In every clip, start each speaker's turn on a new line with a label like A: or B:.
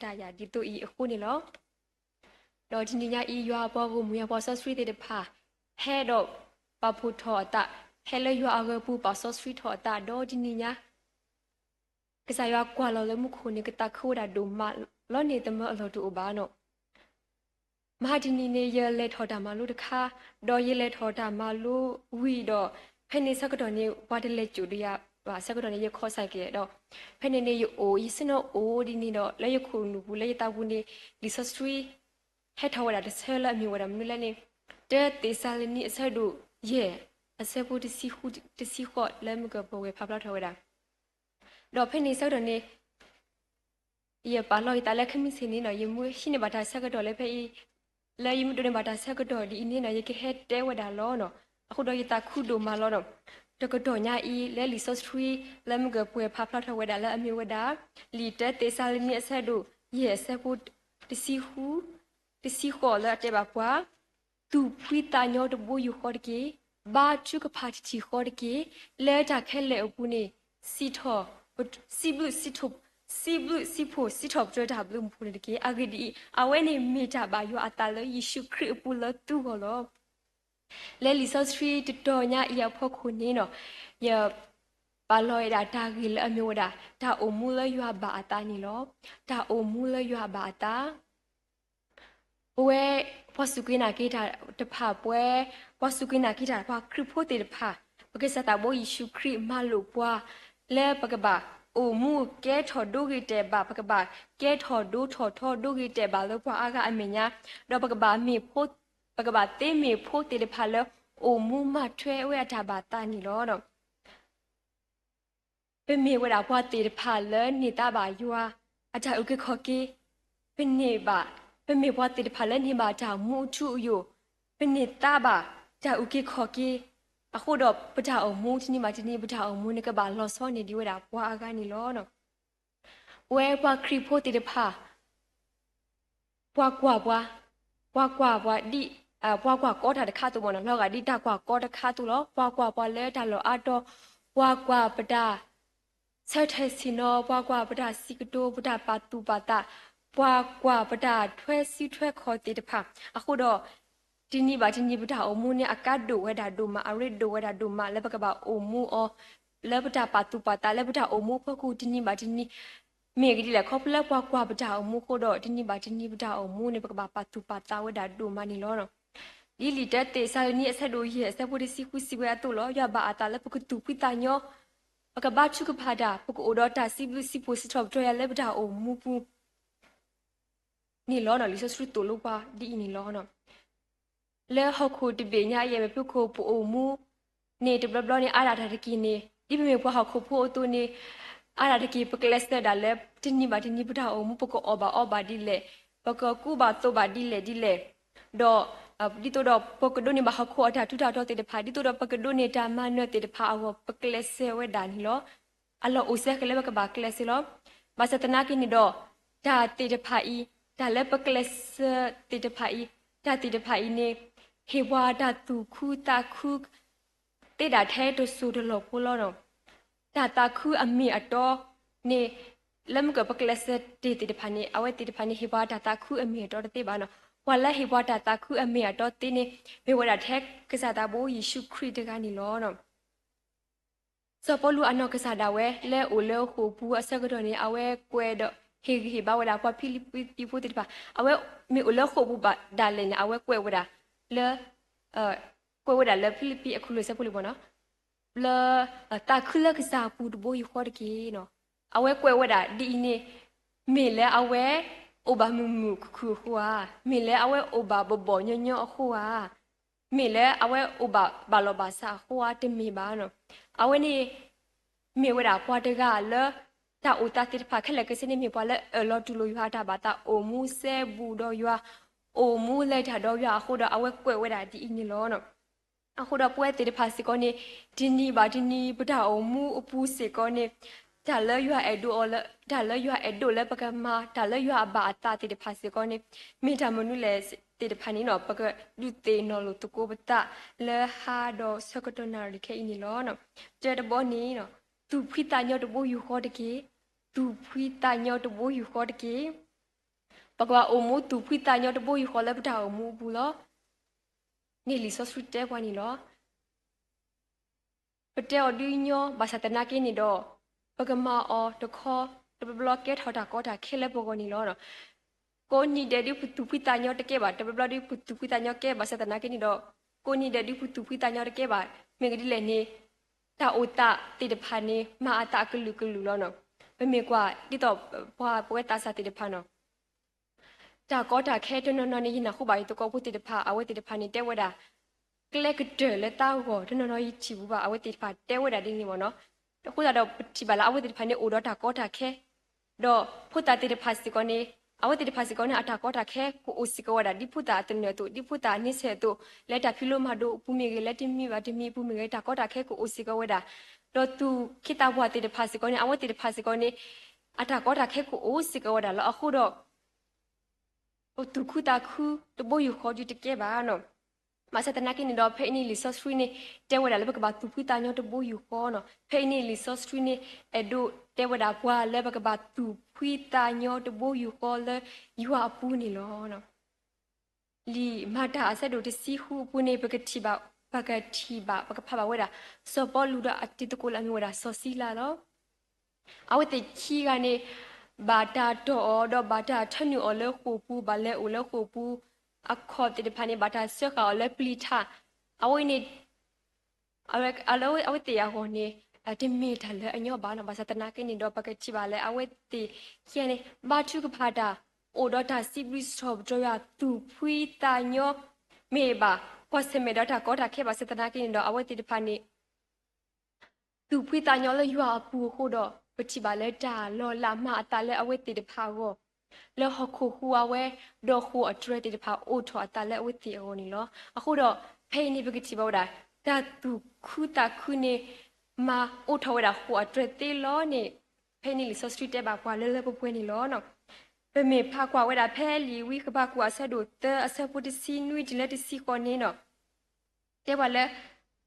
A: ta ya di to I khu ni lo do di ni nya I ywa bo bu mu ya bo so street de pha he do pa phu tho ta he le ywa ga pu pa so street tho ta do di ni nya ka sa ywa kwa lo le mu khu ni ka ta khu da do ma lo ni te mo lo tu ba noမဟာဒီနီနေရလေထော်တာမလို့တခါဒေါ်ရလေထော်တာမလို့ဝီတော့ဖနေစကတော်နေဝါတလေကျူတရပါစကတော်နေရခေါ်ဆိုင်ကြတော့ဖနေနေရအိုဤစနောအိုဒီနီတော့လေယခုနူဘူးလေတာဘူးနေလီဆစထရီဟက်ထော်ရတဲ့ဆဲလာမျိုးဝရမလို့လည်းတဲ့တေဆာလနီအဆက်တို့ရဲ့အဆက်ဖို့တစီခုတစီခေါ်လဲမကပေါ်ဝဲဖပလာထော်ရတာတော့ဖနေစကတော်နေရပါလို့တလည်းခမင်းစင်းနေတော့ရမွေးရှိနေပါတာစကတော်လည်းဖေးလဲယမတို့နေဘာတာဆက်ကတော့ဒီအနေနဲ့ရကဟက်တဲဝဒါလောနော်အခုတော့ရတာခုဒိုမာလောနော်တကတော့ညာဤလဲလီဆော့စထရီလဲမကပွဲဖဖလာထဝဒါလဲအမျိုးဝဒါလီတက်တေဆာလနီအဆက်တို့ရဲ့ဆက်ဖို့တစီဟူတစီခေါ်လာတဲ့ဘာပွားသူဖွီတာညောတဘူယူခေါ်တကေဘာချုကဖာချီခေါ်တကေလဲတာခဲလဲအပူနေစီထောစီဘလူစီထုစီဘလူစီဖိုစီထောပ်ကြတာဘလူမဖူနေတကေအဂဒီအဝဲနေမိတာဘာယောအတာလယေရှုခရစ်ပူလတူဟောလောလဲလီဆော့စထရီတတော်ညာအရာဖို့ခုနေနော်ယပါလောရတာဂီလအမျိုးဒါဒါအိုမူလယောဘာအတာနီလောဒါအိုမူလယောဘာအတာဘဝဖောစုကိနာကိတာတဖပွဲဖောစုကိနာကိတာဘာခရစ်ဖို့တေတဖပကိစတာဘောယေရှုခရစ်မလို့ပွားလဲပကဘာအိုမူကဲထော်ဒိုဂီတဲဘာပကဘာကဲထော်ဒိုထော်ထော်ဒိုဂီတဲဘာလို့ပွားအားကအမညာတော့ပကဘာမိဖို့ပကဘာတေမိဖို့တေတဖလဲအိုမူမထွဲဝဲတာဘာတာနီလောတော့ပမေဝဒါပွားတေတဖလဲနေတာဘာယွာအတာဥကခော်ကီပနေဘာပမေပွားတေတဖလဲနေဘာတာမူချူယိုပနေတာဘာတာဥကခော်ကီအခုတော့ပထအောင်မူးချင်းမချင်းပထအောင်မူးနေကဘာလောစောနေဒီဝဒါဘွားအကနေလောနော်ဝဲဘွားခရီဖိုတေတဖာဘွားကွာဘွားဒီဘွားကွာကောတာတခါတူမနော်လောကဒီတကွာကောတခါတူလောဘွားကွာလဲတာလောအတော့ဘွားကွာပဒဆက်ထဲစီနောဘွားကွာပဒစီကတိုပဒပါတူပါတာဘွားကွာပဒထွဲစီထွဲခေါ်တေတဖာအခုတော့ဒီနေ့ပါဒီနေ့ပထအမူနဲ့အကတ်ဒိုဝဒါဒိုမာအရစ်ဒိုဝဒါဒိုမာလည်းပကပါအမူအောလည်းပထပါတူပါတာလည်းပထအမူဖခုဒီနေ့ပါဒီနေ့မေကဒီလည်းခေါပလက်ပွားကွာပထအမူခိုတော့ဒီနေ့ပါဒီနေ့ပထအမူနဲ့ပကပါပါတူပါတာဝဒါဒိုမာနီလောနော်ဒီလီတက်တေဆာနီအဆက်တို့ရဲ့ဆက်ဖို့ဒီစီခုစီဝဲတူလောရပါအတာလည်းပကတူပိတာညောပကဘာချုကဖာဒါပကအိုဒတာစီဘလူစီပိုစီထော့တော့ရလည်းပထအမူပူနီလောနော်လီဆစရတူလောပါဒီနီလောနော်လဲဟခုတပိညာရဲ့ပုခုပူမူနေတဘလဘလနေအာရတာတကီနေဒီမေပွားဟခုဖို့တူနေအာရတကီပကလစ်တဲ့လဲတင်းနိဘာတင်းနိပတာအမူပကောအောဘာဒီလေပကကူဘာတော့ဘာဒီလေတော့ဒီတော့ပကဒိုနေဘာဟခုအတာထူတာတော့တဲ့ဖာဒီတော့ပကဒိုနေတာမနတဲ့ဖာအဝပကလစ်ဆေဝဲဒါနီလောအလောအိုဆက်ကလေးပကဘာကလစ်လောဘာစတနာကိနေတော့ဒါတဲ့ဖာဤဒါလဲပကလစ်တဲ့ဖာဤဒါတဲ့ဖာဤနေဟေဝါဒတူခုတာခုတေတာထဲတဆူတလို့ပို့လို့တော့တာခုအမီအတော်နေလမ်ကပကလစတေတေဖာနေအဝဲတေဖာနေဟေဝါဒတာခုအမီအတော်တေပါနော်ဝါလာဟေဝါဒတာခုအမီအတော်တေနေဘေဝဒထက်ကစားတာဘိုးယေရှုခရစ်တကနေလို့နော်စောပလူအနောက်ကစားတာဝဲလဲအိုလဲဟိုဘူးအဆက်ကတော့နေအဝဲကွဲတော့ဟေဘာဝဒပွားဖိလိပီဖို့တေပါအဝဲမီအိုလဲဟိုဘူးပါဒါလည်းအဝဲကွဲဝဒါလဲကွဲဝဒါလဲဖိလိပီအခုလို့ဆက်ဖို့လို့ပေါ့နော်လဲတာခုလကစားပူဘိုးယူခေါ်တကီနော်အဝဲကွဲဝဒါဒီနေမေလဲအဝဲအိုဘာမူမူခုဟွာမေလဲအဝဲအိုဘာဘဘောညညဟွာမေလဲအဝဲအိုဘာဘာလောဘာစာဟွာတမေပါနော်အဝဲနေမေဝဒါပွားတကလဲတာအိုတာတိဖာခက်လကစနေမေပွားလဲလော်တူလိုယူဟာတာဘာတာအိုမူဆဲဘူးတော့ယူအိုမူလဲတာတော့ရအခုတော့အဝဲကွဲဝဲတာဒီအင်းလောနော်အခုတော့ပွဲတေတဖာစီကောနေဒီနီဘာဒီနီပဒါအိုမူအပူစီကောနေဒါလဲရအဒိုအလဒါလဲရအဒိုလဲပကမာဒါလဲရဘာတာတေတဖာစီကောနေမိတာမနုလဲတေတဖာနီနော်ပကဒုတေနော်လို့တကိုပတာလဲဟာတော့စကတနာရခဲအင်းလောနော်ကျေတဘောနီနော်သူဖိတာညောတဘိုယူခေါ်တကေသူဖိတာညောတဘိုယူခေါ်တကေ ปกว่าโอมูตูพุยตายอตะโบอยู่ขอแล้วปะดาโอมูบูลอนี่ลิซอสสุดเจ้กว่านี่ลอปะเตอดูญอภาษาตะนากินี่ดอปกมาออตะคอตะบล็อกเกตเฮาตะกอตะเคเลปกนี่ลอเนาะကိုနီဒဒီပတူပီတညောတကဲပါတဘဘဒီပတူပီတညောကဲပါစတနာကနီတော့ကိုနီဒဒီပတူပီတညောတကဲပါမေကဒီလေနေတာအိုတာတိတဖာနေမာအတာကလူကလူလောနော်ဘမေကွာဒီတော့ဘွာပွဲတာစာတိတဖာနော်တာကောတာခဲတနော်နော်နေနာခုပါရီတကောပုတိတဖာအဝဲတိတဖာနေတဲဝဒါကလက်ကဒလေတာကိုတနော်နော်ရီချီဘူးပါအဝဲတိတဖာတဲဝဒါဒီနေမောနော်ခုတော့ဒီပါလာအဝဲတိတဖာနေအိုတော့တာကောတာခဲတော့ဖုတာတိတဖာစီကောနေအဝတ်တိဖာစီကောနဲ့အတာကောတာခဲကိုအိုစီကောဝဒါဒီဖုတာတနေတူဒီဖုတာနိဆေတူလက်တာဖီလိုမာဒိုပူမီကလက်တိမီပါတိမီပူမီကတာကောတာခဲကိုအိုစီကောဝဒါတော့သူခိတာဘွားတိဖာစီကောနဲ့အဝတ်တိဖာစီကောနဲ့အတာကောတာခဲကိုအိုစီကောဝဒါလောအခုတော့ဟိုသူခုတာခုတဘိုယူခေါ်ကြည့်တကဲပါနော်မဆတနာကိနေတော့ဖေးနီလီဆော့စထရီနေတဲဝဒါလည်းဘကဘာသူခုတာညောတဘိုယူခေါ်နော်ဖေးနီလီဆော့စထရီနေအဒိုတဲဝဒါဘွားလည်းဘကဘာသူခွီတာညောတဘိုယူခေါ်လေယူအပူနေလောနော်လီမာတာအဆက်တို့တစီခုပူနေဘကတိပါဘကတိပါဘကဖပါဝဒါစောပေါ်လူဒအတိတကိုလာမျိုးဒါစောစီလာတော့အဝတ်တိချီကနေဘာတာတော့ဘာတာထညူအလဲခုပူဘာလဲအိုလဲခုပူအခါတိဖာနေဘာတာဆောကလဲပလီတာအဝိနေအလောအဝတ်တရားဟောနေတမီထလဲအညောဘာနာဘာစတနာကိနေတော့ပကချိပါလဲအဝတ်တီခရနေဘာထုကဖာတာအိုဒတာစီဘရစ်ဆော့ဘရယာတူဖွီတာညောမေဘာကောစမေဒတာကောတာခေဘာစတနာကိနေတော့အဝတ်တီတဖာနေတူဖွီတာညောလဲယူအပူခို့တော့ပချိပါလဲတာလောလာမအတာလဲအဝတ်တီတဖာကိုလဲဟခုဟူအဝဲဒေါ်ခုအထရတီတဖာအိုထောအတာလဲအဝတ်တီအောနီလောအခုတော့ဖေးနေပကချိဘောဒါတာတူခုတာခုနေมาอุทวดาหัวเตรติล้อนี่เพนิลิซอสตรีเตบากว่าเลเลปป่วยนี่ล้อเนาะเปเมพากว่าเวดาแพลีวิกบากว่าซะดูเตออซะปุติซีนุยดิเลติซีกอนนี่เนาะเตว่าเล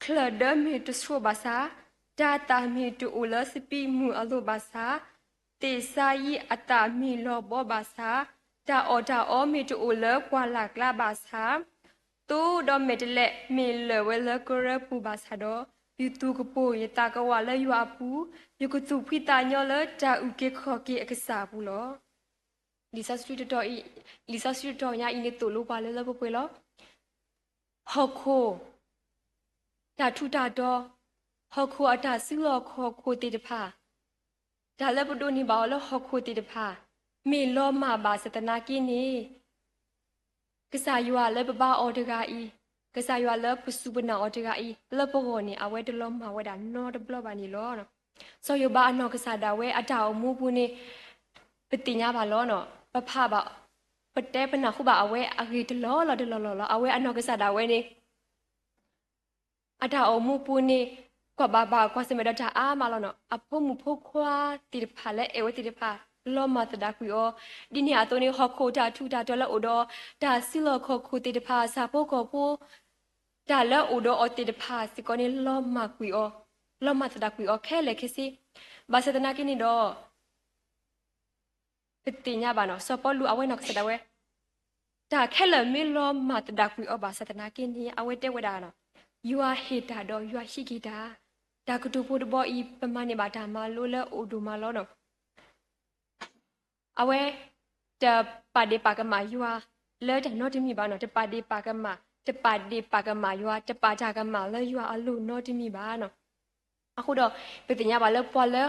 A: คลเดเมตุสโบาซาดาตาเมตุอุลสปีมูอโลบาซาเตซายีอตามีโลบบาซาดาอเมตุอุลกว่าหลักลาบาซาตูดอเมตเลเมเลเวลกเรปูบาซาโดยูทูกปูยตากว่าเลยยูอาปูยูกุตุพิตาญอเลยจาอุเกขอเกเอกสาปูลอลิซาสตรีตออีลิซาสตรีตอญาอินตุลูบาเลยละปป่วยลอฮอโคตาทุตาดอฮอโคอตาซึลอคอโคติตพาดาเลปดูนี่บาลฮอโคติตพาเมลอมาบาสตนากินีกษายูอาเลบบ้าออเดกาอีကစားရွာလပစုပနာအတကဤလပကောနေအဝဲတလုံးမှာဝဲတာနော်တဘလပါနီလောနော်ဆောယဘာအနော်ကစားတာဝဲအတာအမှုဘူးနေပတိညာပါလောနော်ပဖပါပတဲပနာခုပါအဝဲအဂီတလောလောတလောလောအဝဲအနော်ကစားတာဝဲနေအတာအမှုဘူးနေကွာဘာကွာစမေဒတာအာမလောနော်အဖို့မှုဖို့ခွာတိဖာလဲအဝဲတိဖာလောမတဒါကွီအောဒီနေအတုံးနေဟောခိုတာထူတာတော်လောဒဒါစီလောခခိုတိဖာစာဖို့ကောဖို့ဒါလအိုဒိုအတိတဖာစကောနေလောမကွီအောလောမတဒါကွီအောခဲလေခစီဘာစတနာကိနေတော့ပတိညာဘာနော်စပေါ်လူအဝဲနော်စဒဝဲဒါခဲလေမီလောမတဒါကွီအောဘာစတနာကိနေအဝဲတဲဝဒါနော် you are hater တော့ you are hikita ဒါကတူဖို့တဘောဤပမနေဘာဒါမလို့လဲအိုဒိုမလောနော်အဝဲတပါဒီပါကမာ you are လဲတဲ့နော်တမီဘာနော်တပါဒီပါကမာတပါဒီပါကမာယွာတပါကြကမာလဲယွာအလူနော်တိမိပါနော်အခုတော့ပတိညာပါလဲပွာလဲ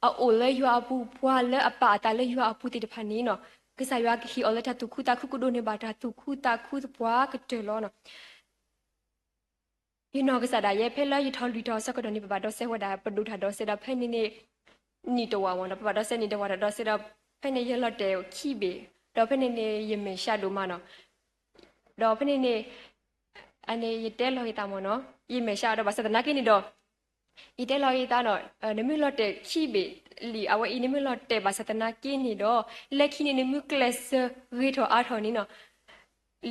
A: အိုလဲယွာပူပွာလဲအပါတလဲယွာပူတိတဖာနီနော်ကစားယွာခီအော်လဲတတုခုတာခုကုဒိုနေပါတာတုခုတာခုပွာကတဲလောနော်ယနော်ကစားဒါရဲ့ဖဲလဲယထောလီတော်စကဒိုနေပါတော့ဆဲဝဒါပဒုထာတော့ဆဲဒါဖဲနေနေနီတဝါဝန်တော့ပါတော့ဆဲနေတဝါတော့ဆဲဒါဖဲနေရလတ်တဲခီဘေတော့ဖဲနေနေယမေရှာဒိုမနော်တော့ဖဲနေနေအနေရတဲလော်ရတာမနော်ဤမေရှာတော့ဘာစတနာကိနေတော့ဤတဲလော်ရတာနော်နမီလော်တဲခိဘေလီအဝဲဤနမီလော်တဲဘာစတနာကိနေတော့လက်ခိနေနမီကလစ်ရီထောအားထော်နီနော်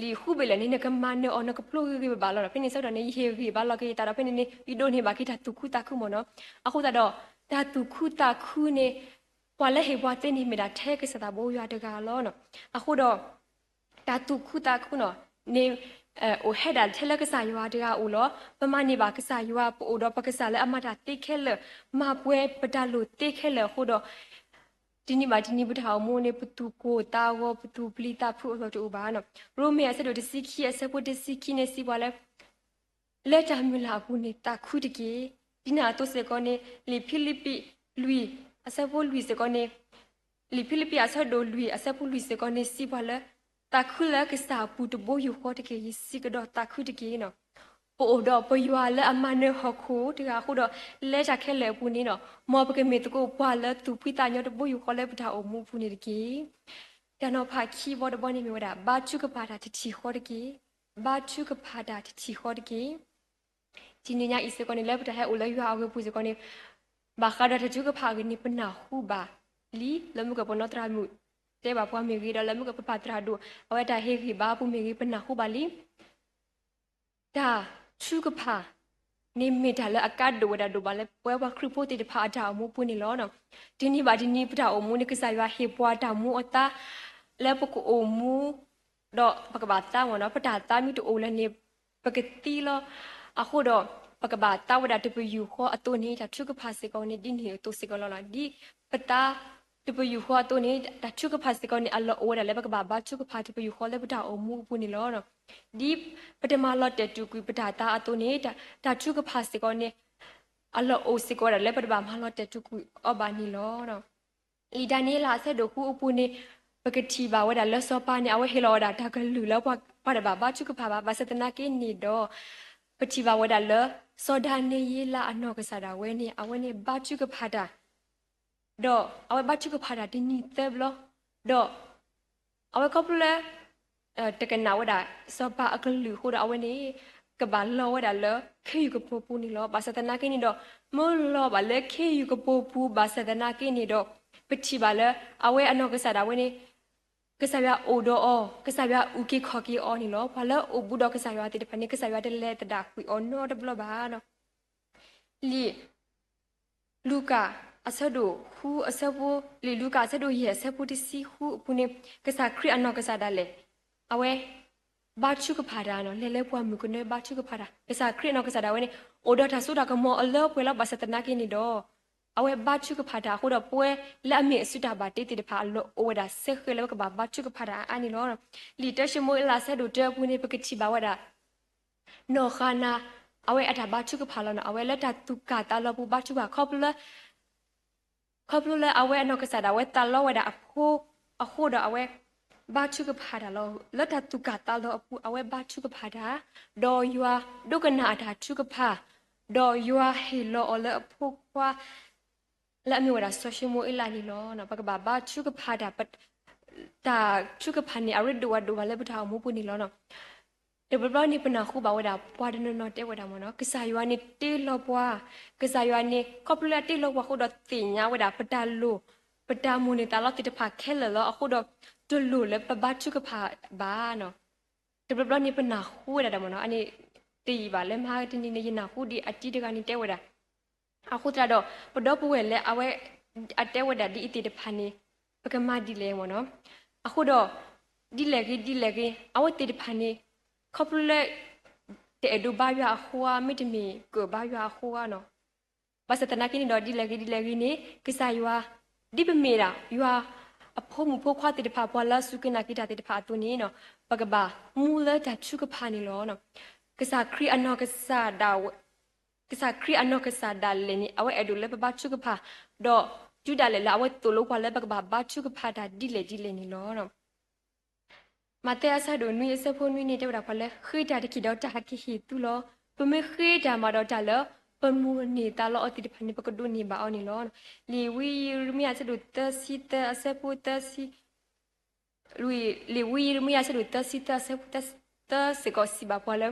A: လီခုဘေလနေနကမန်နော်နကပလိုရီဘာလော်ဖိနေစောတော့နေဟေရီဘာလော်ကိတာတော့ဖိနေနေဤဒိုနေဘာကိတာတူခုတာခုမနော်အခုတော့ဒါတူခုတာခုနေ ပွာလဲဟေပွာတင်းနေမိတာထဲကစတာဘိုးရွာတကလောနော်အခုတော့တာတူခုတာခုနော်နေအိုဟဲ့ဒါထဲလကစားရွာတကအိုလောပမနေပါကစားရွာပို့တော့ပကစားလဲအမတာတိခဲလမပွဲပတလို့တိခဲလခုတော့ဒီနေ့မှာဒီနေ့ပထောင်မိုးနေပတူကိုတာဝပတူပလီတာဖုလို့တူပါနော်ရိုမေအစတို့တစီခီအစပုတစီခီနေစီပါလဲလက်ချမလာဘူးနေတာခုတကေဒီနာတော့စကောနေလီဖိလိပိluiအစပုluiစကောနေလီဖိလိပိအစဒို lui အစပု lui စကောနေစီပါလဲတာခုလကစားပူတဘိုယူခေါ်တကေစီကတော့တာခုတကေနော်ပို့တော့ပယွာလဲအမနဲ့ဟခုတကခုတော့လဲချခဲလဲပူနေနော်မောပကမေတကိုပွာလဲသူဖိတာညတော့ဘိုယူခေါ်လဲပတာအမှုပူနေတကေတနော်ဖာခီဘောတဘောနေမျိုးတာဘာချုကပါတာတချီခေါ်တကေဘာချုကပါတာတချီခေါ်တကေဒီနေ့ညအစ်စကောနေလဲပတာဟဲ့အိုလဲရွာအဝပူစကောနေဘာခါဒတချုကဖာကနေပနာဟုပါလီလမှုကပနောတရာမှုတဲ့ဘာပွားမေကြီးတော့လမှုကပပတရာဒိုအဝဲတာဟေခိဘာပူမေကြီးပနာဟုပါလီဒါชุกพานี่มีแต่ละอากาศดูว่าดูบาลเว้ว่าครูพูดติดพาดาวมูปุ่นนี่ล้อเนาะทีนี้บาทีนี้พระดาวมูนี่ก็ใส่ว่าเฮปัวดาวมูอตาแล้วปกโอมูดอกปกบาตาหัวเนาะพระดาตามีตัวโอแล้วนี่ปกติล้ออะโคดอกปกบาตาว่าดาตัวอยู่ข้ออตัวนี้จากชุกพาสิกอนี่ดินเหวตัวสิกอล้อละดิปตาตัวอยู่ข้อตัวนี้จากชุกพาสิกอนี่อัลโลโอดาแล้วปกบาบาชุกพาตัวอยู่ข้อแล้วพระดาวมูปุ่นนี่ล้อเนาะဒီပထမလော့တဲ့တူကွေပဒါတာအတုနေတာထုကဖာစကောနေအလောအိုစကောရလဲပထမလော့တဲ့တူကွေအဘာနီလောနော်လီဒနီလာဆက်တို့ခုအပူနေပကတိဘာဝဒါလဆောပါနေအဝဟေလောဒါတကလူလောပါဒဘာချုကဖာဘာစတနာကေနေတော့ပတိဘာဝဒါလစောဒာနေယလာအနောကစားတာဝဲနေအဝဲနေဘာချုကဖာတာတော့အဝဲဘာချုကဖာတာဒီနီတဲဘလောတော့အဝဲကပလဲတကနာဝဒါစောပါအကလူဟိုဒါအဝနေကဘာလောဝဒါလခေယူကပပူနီလောဘာစတနာကိနီတော့မောလောဘာလေခေယူကပပူဘာစတနာကိနီတော့ပတိဘာလေအဝဲအနောကစားတာဝနေကစားရအိုဒိုအောကစားရဥကေခေါကီအောနီလောဘာလေအိုဘူဒကစားရတဲ့ဖနေကစားရတဲ့လက်တကွီအောနောတဘလဘာနော်လီလူကာအဆဒိုဟူအဆဘူလီလူကာအဆဒိုရဲ့ဆပူတစီဟူပုနေကစားခရီအနောကစားတာလေအဝဲဘာချုကဖာဒါနော်လဲလဲပွားမှုကနေဘာချုကဖာဒါကစားခရနောကစားဒါဝဲနေအိုဒတာဆူတာကမောအလောပွဲလောက်ဘာစတနာကိနေတော့အဝဲဘာချုကဖာဒါဟိုတော့ပွဲလက်အမေအစုတာဘာတေးတေးဖာအလောအိုဒါဆက်ခဲလောကဘာချုကဖာဒါအာနီလောလီတရှမိုလာဆက်တို့တဲပူနေပကတိဘာဝဒါနော်ခနာအဝဲအတာဘာချုကဖာလောနော်အဝဲလက်တာတူကာတာလောပူဘာချုကခေါပလအဝဲအနောကစားဒါဝဲတာလောဝဲဒါအခုတော့အဝဲဘာချုကဖာဒါလောလတ်တူကတာလောအပူအဝဲဘာချုကဖာဒါဒေါ်ယွာဒုကနာတာချုကဖာဒေါ်ယွာဟီလောအလအဖုခွာလက်မျိုးဒါဆိုရှီမိုအလာနီလောနော်ဘကဘာချုကဖာဒါပတ်တာချုကဖာနီအရဒဝဒဝလည်းပထောင်မပူနီလောနော်တဘဘနိပနာခုဘာဝဒါပွားဒနနော်တဲဝဒါမနော်ကစားယွာနီတေလောပွားကစားယွာနီကော်ပလက်တေလောပွားခုတော့တင်ညာဝဒါပတာလိုပတာမူနေတာလောတိတဖာခဲလောအခုတော့တူလူလေပဘာချုကဖာဘာနော်တဘဘနိပနာခုဝဒါမနော်အနေတီပါလေမဟာတင်းနေရနာခုဒီအတိတကနိတဲဝဒါအခုတတော့ပတော့ပွေလေအဝဲအတဲဝဒါဒီအတိတဖာနေပကမဒီလေမနော်အခုတော့ဒီလေကြီးအဝဲတိတဖာနေခေါပလက်တဲ့ဒူဘာရွာဟွာမိတမီကိုဘာရွာဟွာနော်ဘာစတနာကိနေတော့ဒီလေကြီးနေကိစာရွာဒီပမေရာရွာအဖို့မဖို့ခွာတဲ့ဖာပွာလာစုကနာကိတာတဲ့ဖာတူနေနော်ပကဘာမူလာတချုကဖာနေလောနော်ကိစာခရီအနောကစားဒါလေနေအဝဲအဒူလေပချုကဖာတော့ကျူဒါလေလာဝဲတူလို့ခွာလေပကဘာချုကဖာဒါဒီလေနေလောနော်မတဲအဆဒိုနွေစဖို့နွေနေတဲ့တာဖလဲခိတာတခိတော့တာခိဟီတူလောပမေခိတာမတော့တာလောပမူနေတာလောအတိတဖနေပကဒုနေပါအောင်နေလောလီဝီရမီအဆဒိုတစီတအဆဖို့တစီလီဝီရမီအဆဒိုတစီတအဆဖို့တစကောစီပါဖလဲ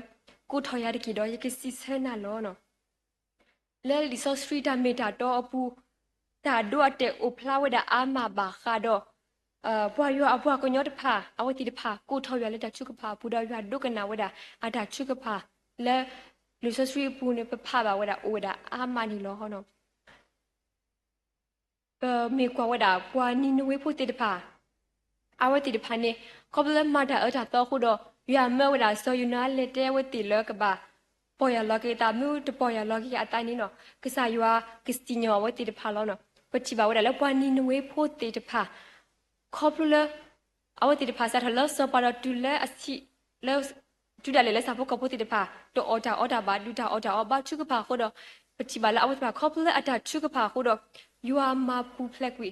A: ကုထော်ရတခိတော့ယကစီဆဲနာလောနော်လဲလီဆောစထရီတာမီတာတော့အပူတာဒိုအတဲ့အိုဖလာဝဒါအာမဘာခါတော့ပွားရွာအပွားကညောတဖာအဝတိတဖာကိုထော်ရွာလက်တချုကဖာပူတော်ရွာဒုကနာဝဒအတာချုကဖာလဲလူဆစရီပူနေပဖပါဝဒအိုဝဒအာမနီလောဟောနော် มีกว่าว่าดากว่านี่นุ้ยพูดติดผาเอาว่าติดผานี่เขาเริ่มมาด่าด่าต่อคุณดอยาเมื่อเวลาโซยูนาเลเตว่าติดเลิกกับบ่าปอยาล็อกตามิวจะปอยาล็อกอัตานี่เนาะก็สายว่ากิสติญอว่าติดผาแล้วเนาะปัจจุบันว่าแล้วกว่านี่นุ้ยพูดติดผาเขาพูดเลยเอาว่าติดผาสัตว์แล้วสปาร์ตุเลอสิแล้วจุดอะไรแล้วสาวพวกเขาพูดติดผาตัวออดาบาดูดาออดาอบาชุกผาคุณดอปัจจุบันแล้วเอาว่าเขาพูดเลยอัตาชุกผาคุณดอ you are ma pu plek wi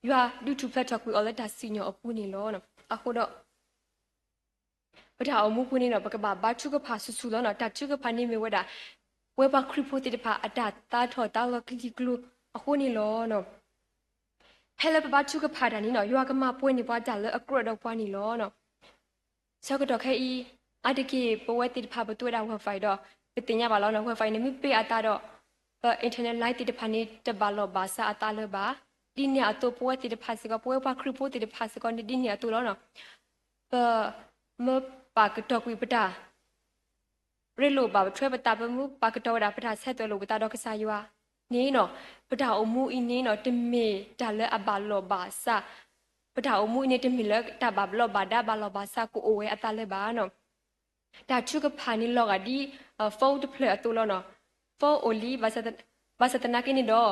A: you are do to plek talk wi all that senior apu ni lo no akho do bada amu pu ni no bakaba ba chu ka pha su su lo no ta chu ka pha ni me wada we ba kripo ti de pha ada ta tho ta lo ki glu akho ni lo no phele ba chu ka pha da ni no you are ka ma pwe ni ba da lo akro do pwa ni lo no sa ka do khai i adiki pwe ti de pha ba tu da wa fai do pe tin ya ba lo no wa fai ni mi pe ata do internet light ติดพันนี่จะบาลบาซาอัตาเลบาดินเนี่ยตัวป่วยติดพันสิก็ป่วยว่าคริปโปติดพันสิก็ดินเนี่ยตัวแล้วเนาะเมื่อปากตอกวิปดาเรื่องโลบาช่วยปตาเป็นมุปากตอกดาปดาเสตัวโลบตาดอกสายวานี่เนาะปดาอมูอินี่เนาะติเมดาเลอบาลบาซาปดาอมูอินี่ติมิเลตาบาลบาดาบาลบาซากูโอเออัตาเลบาเนาะดาชุกพันนี่ลอกอดีโฟล์ดเพลย์ตัวแล้วเนาะโฟล์โอลีบาสตนากินดอ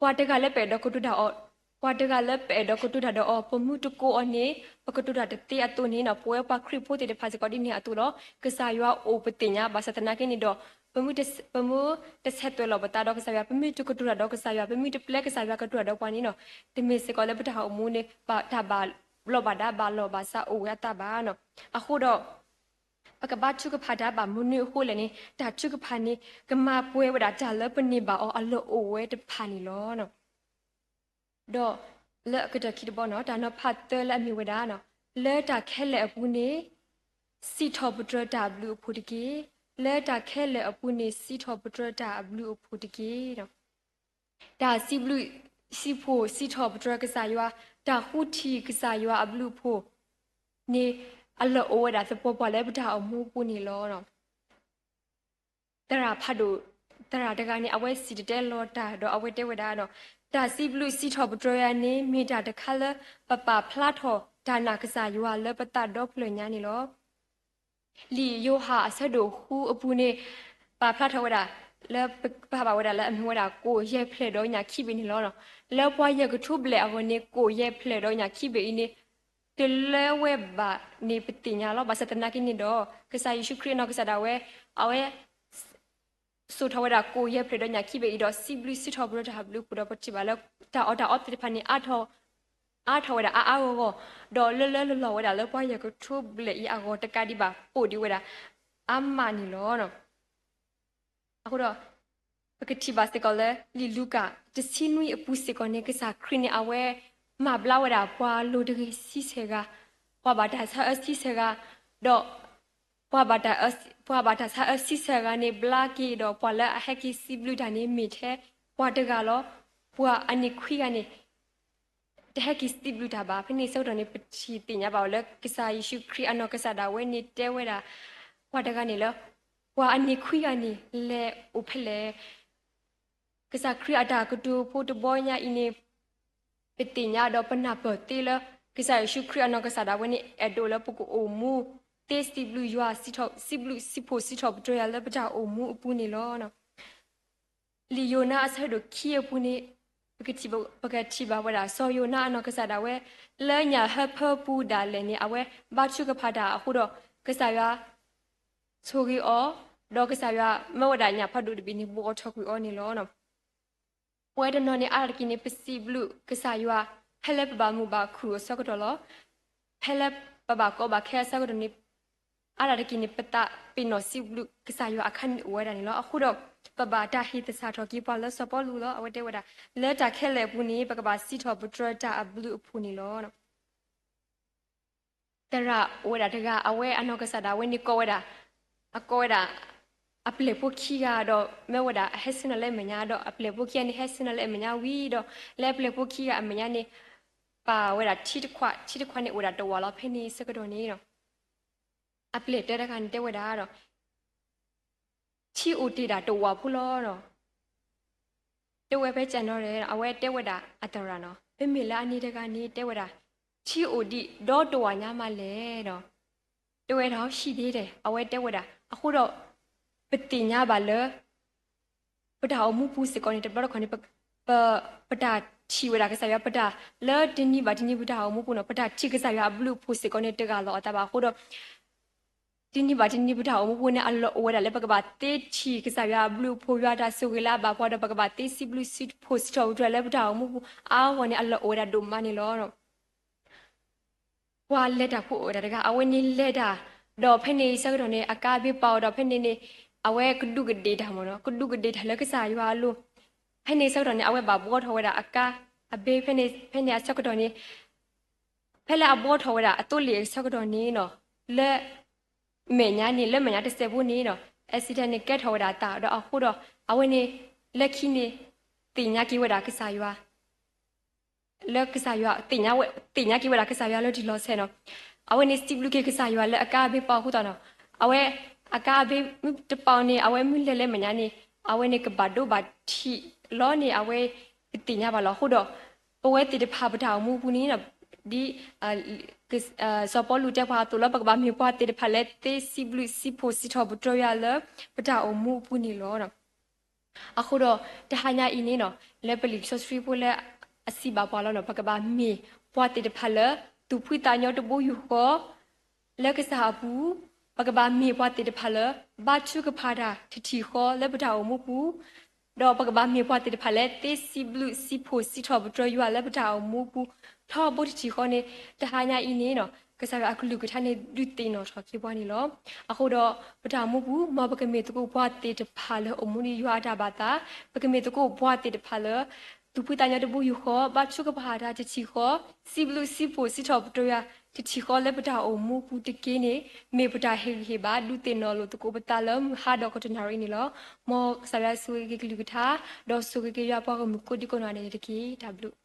A: ควาเตกาเลเปดอกุตุดาอควาเตกาเลเปดอกุตุดาดอปมุตุโกอเนปกุตุดาเตอตุนีนะป่วยปาคริโพติเดพาสกอดิเนอตุโลกษายว่าโอปติญาบาสตนากินดอปมุเตเซตัวลบตาดอกษายว่าปมุตุกุตุดาดอกษายว่าปมุตุเปลกษายว่ากุตุดาดอกวานีเนาะเตเมสกอเลปตาอมูเนปาตาบาลบาดาบาลบาซาโอยาตาบาเนาะอะคูดอปกบาชุกพาดาบามุนิโหเลนี่ดาชุกพานี่กมาป่วยวดาจาเลปนิบาออลโอเวตพานี่ลอเนาะดอเลก็จะคิดบ่เนาะดาเนาะพัดเตและมีเวดาเนาะเลดาแค่เลอปุเนซีทอปตรดาบลูพุติกีเลดาแค่เลอปุเนซีทอปตรดาบลูพุติกีเนาะดาซีบลูซีโพซีทอปตรกษายว่าดาฮูทีกษายว่าบลูโพนี่อัลโอเวดาสปอปอเลบดาอมูปูนี่ลอเนาะตราพัดดูตราตะกานี่เอาไว้สิเดลอตาดอเอาไว้เตเวดาเนาะดาซีบลูซีทอปตรยานี่มีดาตะคัลปะปาพลาทอดานากษายัวเลปตาดอพลญานี่ลอลีโยหาสะดูฮูอปูนี่ปาพลาทอเวดาแล้วปะบาเวดาแล้วอมเวดาโกเยเพลดอญาคีเบนี่ลอเนาะแล้วปอยกทุบเลอวนี่โกเยเพลดอญาคีเบอีนี่เตเลเวบะนี่ปติญาลอบาสตนากินนี่ดอกษายิชุครินอกษาดาเวเอาเวสุทาวดากูเยเพลดญาคีเบอีดอซิบลิซิทอบรดาบลูปุดอปจิบาแล้วตาออดาออติพันนี่อาทอเวดาอาโกดอเลลอเวดาแล้วปอยกทุบเลอีอากอตะกาดิบาปูดิเวดาอามานี่ลอเนาะအခုတော့ပကတိပါစကောလေလီလူကတစီနွီအပူစကောနေကစားခရင်းအဝဲမဘလာဝဒပွာလိုတကြီးစီစေကပွာဘာတာဆာအစီစေကတော့ပွာဘာတာဆာအစီစေကနေဘလာကီတော့ပွာလာဟက်ကီစီဘလူတာနေမိတဲ့ပွာတကလောပွာအနိခွီကနေတဟက်ကီစီဘလူတာပါဖိနေစောတော်နေပချီတင်ညာပါလေကစားယေရှုခရစ်အနောကစားတာဝဲနေတဲဝဲတာပွာတကနေလောว่าอันนี้คุยกันนี่แลอุเพลกษาครีอาดากดูพูดบ่อยเนี่ยอินี่ปติญญาดอปนาเปิดตีแล้วกษาชุครีอนกษาดาวันนี้เอโดแล้วปกูโอมูเตสติบลูยัวสิทอสิบลูสิโพสิทอปจอยแล้วปะจาโอมูอุปุนี่ลอเนาะลีโยนาสะดคีอุปุนี่ปกติบาวดาซอโยนาอนกษาดาเวเลญาเฮเพปูดาเลนี่อเวบาชุกพาดาအခုတော့กษายาဆိုကြီးအောဒေါကစားရမဝဒညာဖတ်ဒူဘီနီဘောထောက်ကွီအောနီလောနော်ဝဲဒနော်နီအာရကီနီပစီဘလူကစားရဟဲလက်ဘာမူဘာခူဆကတော့လောဟဲလက်ဘာကောဘာခဲဆကတော့နီအာရကီနီပတာပီနိုစီဘလူကစားရအခန်းဝဲဒနီလောအခုတော့ပဘာတာဟီတစားထော်ကီပါလစပေါ်လူလောအဝတဲဝဒလက်တာခဲလက်ဘူးနီပကဘာစီထော်ဘထရတာဘလူဖူနီလောနော်တရဝဲဒါတကအဝဲအနောကစားဒါဝဲနီကောဝဲဒါအကောဒါအပလေပုခီကတော့မဲဝဒဟက်စနလဲမညာတော့အပလေပုခီကနေဟက်စနလဲမညာဝီတော့လဲပလေပုခီကအမညာနေပါဝဒချီတခွနေဝဒတော်လာဖင်းနေစကတော့နေတော့အပလေတဲတကန်တဲဝဒတော့ချီအိုတီတာတော်ဖူလို့တော့ တဝဲပဲကြံတော့တယ်အဝဲတဲဝက်တာအတော်ရနော်ပေမေလာအနေတကနေတဲဝက်တာချီအိုဒီဒေါ်တော်ညာမလဲတော့တဝဲတော့ရှိသေးတယ်အဝဲတဲဝက်တာအခုတော့ပတိညာပါလေပဒါအမှုပူစကောနေတဘရခနေပဒါချီဝရကစားရပဒါလဲတင်းနီပါတင်းနီပဒါအမှုပူနော်ပဒါချီကစားရဘလူးပူစကောနေတကလောအတပါအခုတော့တင်းနီပါတင်းနီပဒါအမှုပူနေအလောဝရလဲပကပါတေချီကစားရဘလူးဖိုရတာဆိုကလာဘာဖော်တော့ပကပါတေစီဘလူးစစ်ပိုစတော့လဲပဒါအမှုပူအာဝနေအလောဝရဒုမနီလောတော့ဝါလက်တာဖို့ရတကအဝနေလက်တာတော့ဖနေစကတော့နေအကားပြပေါတော့ဖနေနေအဝဲကဒုကဒေတာမနော်ကဒုကဒေတာလက်ကစားရွာလို့ဖနေစကတော့နေအဝဲဘာဘောထော်ဝဲတာအကားအဘေးဖနေစကတော့နေဖဲလာအဘောထော်ဝဲတာအတုလေစကတော့နေနော်လက်မေညာနေလက်မညာတစ်စက်ဘူးနေနော်အက်ဆီဒန့်နေကက်ထော်ဝဲတာတာတော့အခုတော့အဝဲနေလက်ခီနေတင်ညာကြီးဝဲတာကစားရွာလက်ကစားရွာတင်ညာကြီးဝဲတာကစားရွာလို့ဒီလောဆဲနော်အဝဲနေစတီဘလူကေကစားရွာလက်အကားဘေးပေါခုတော့နော်အဝဲအကားဘေးတပေါနေအဝဲမြလဲလဲမညာနေအဝဲနေကဘဒိုဘတီလောနေအဝဲတင်ညာပါလောခုတော့ပဝဲတိတဖာပထောင်မူပူနီနော်ဒီစပေါ်လူတက်ဖာတူလပကဘာမြေပွားတိတဖာလက်တေစီဘလူစီပိုစီထောဘထရလပထောင်မူပူနီလောနော်အခုတော့တဟညာအင်းနေနော်လက်ပလီဆော့စဖရီပိုလက်အစီဘာပွားလောနော်ပကဘာမြေပွားတိတဖာလက်သူဖွိတာညောတဘူယူခေါ်လက်ကစားဘူးပကဘာမြေပွားတိတဖာလက်ဘာချုကဖာတာထတီခေါ်လက်ပထောင်မူပူတော့ပကဘာမြေပွားတိတဖာလက်တေစီဘလူစီပိုစီထောဘထရလက်ပထောင်မူပူထောဘုတ်ချီခေါနေတဟညာအင်းနေနော်ကစားရအခုလူကထားနေဒုတင်နော်ထောခေပွားနေလောအခုတော့ပထမဘူးမပကမေတကိုဘွားတေတဖာလအမှုနီရွာတာဘာတာပကမေတကိုဘွားတေတဖာလသူပူတညာတဘူယူခေါ်ဘာချုကဘာတာချီခေါ်စီဘလူစီပိုစီထောပတရချီခေါ်လက်ပတာအမှုပူတကင်းနေမေပတာဟေဟေဘာဒုတင်နော်လို့တကိုပတာလမ်ဟာဒေါကတနာရီနေလောမောဆရာဆူကေကလူကထားဒေါ်ဆူကေရပွားကမကိုဒီကောနာနေတကီ W